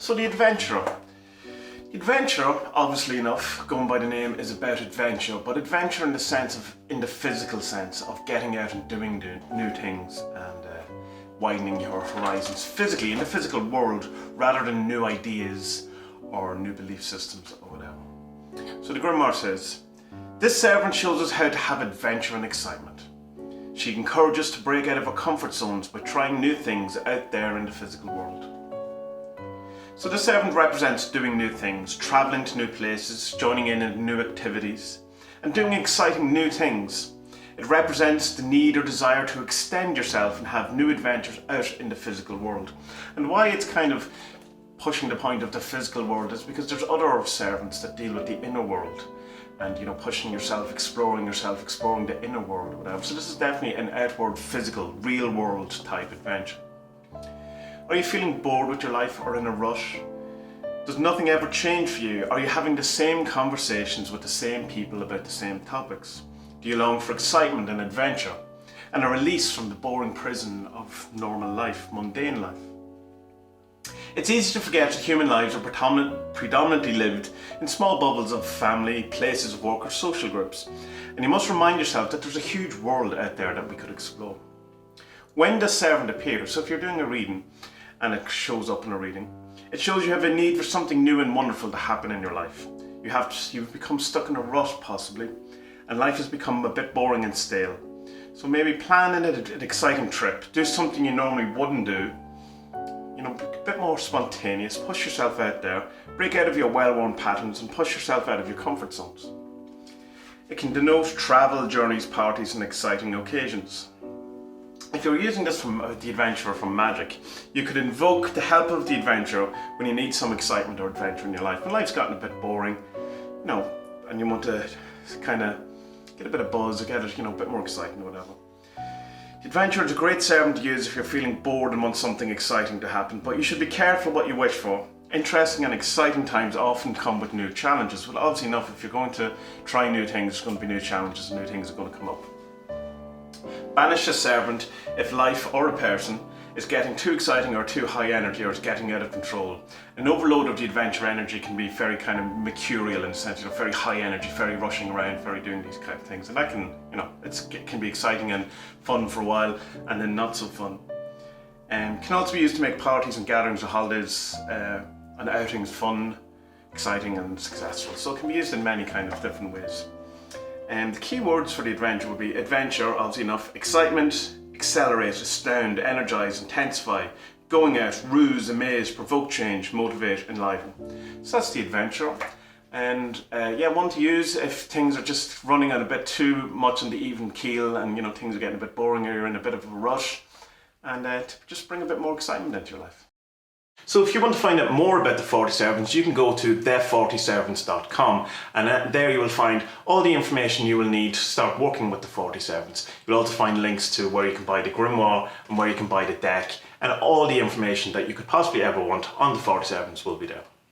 So the adventurer. The adventurer, obviously enough, going by the name, is about adventure, but adventure in the physical sense of getting out and doing new things and widening your horizons physically, in the physical world, rather than new ideas or new belief systems or whatever. So the Grimoire says, this servant shows us how to have adventure and excitement. She encourages us to break out of our comfort zones by trying new things out there in the physical world. So the servant represents doing new things, travelling to new places, joining in new activities, and doing exciting new things. It represents the need or desire to extend yourself and have new adventures out in the physical world. And why it's kind of pushing the point of the physical world is because there's other servants that deal with the inner world. And pushing yourself, exploring the inner world or whatever. So this is definitely an outward, physical, real world type adventure. Are you feeling bored with your life or in a rush? Does nothing ever change for you? Are you having the same conversations with the same people about the same topics? Do you long for excitement and adventure and a release from the boring prison of normal life, mundane life? It's easy to forget that human lives are predominantly lived in small bubbles of family, places of work or social groups. And you must remind yourself that there's a huge world out there that we could explore. When the servant appears, so if you're doing a reading and it shows up in a reading, it shows you have a need for something new and wonderful to happen in your life. You've become stuck in a rut possibly, and life has become a bit boring and stale. So maybe plan an exciting trip, do something you normally wouldn't do, a bit more spontaneous, push yourself out there, break out of your well-worn patterns and push yourself out of your comfort zones. It can denote travel, journeys, parties and exciting occasions. If you're using this from the adventurer from Magic, you could invoke the help of the adventurer when you need some excitement or adventure in your life. When life's gotten a bit boring, and you want to kind of get a bit of buzz or get it, a bit more exciting or whatever. The adventurer is a great servant to use if you're feeling bored and want something exciting to happen, but you should be careful what you wish for. Interesting and exciting times often come with new challenges. Well, obviously enough, if you're going to try new things, there's going to be new challenges and new things are going to come up. Banish a servant if life or a person is getting too exciting or too high energy or is getting out of control. An overload of the adventure energy can be very kind of mercurial in a sense, very high energy, very rushing around, very doing these kind of things. And that can, it can be exciting and fun for a while and then not so fun. Can also be used to make parties and gatherings or holidays and outings fun, exciting and successful. So it can be used in many kind of different ways. The key words for the adventure would be adventure, obviously enough, excitement, accelerate, astound, energize, intensify, going out, ruse, amaze, provoke change, motivate, enliven. So that's the adventure. And one to use if things are just running at a bit too much on the even keel and things are getting a bit boring or you're in a bit of a rush, and to just bring a bit more excitement into your life. So if you want to find out more about the 40 Servants, you can go to the40servants.com and there you will find all the information you will need to start working with the 40 Servants. You'll also find links to where you can buy the Grimoire and where you can buy the deck, and all the information that you could possibly ever want on the 40 Servants will be there.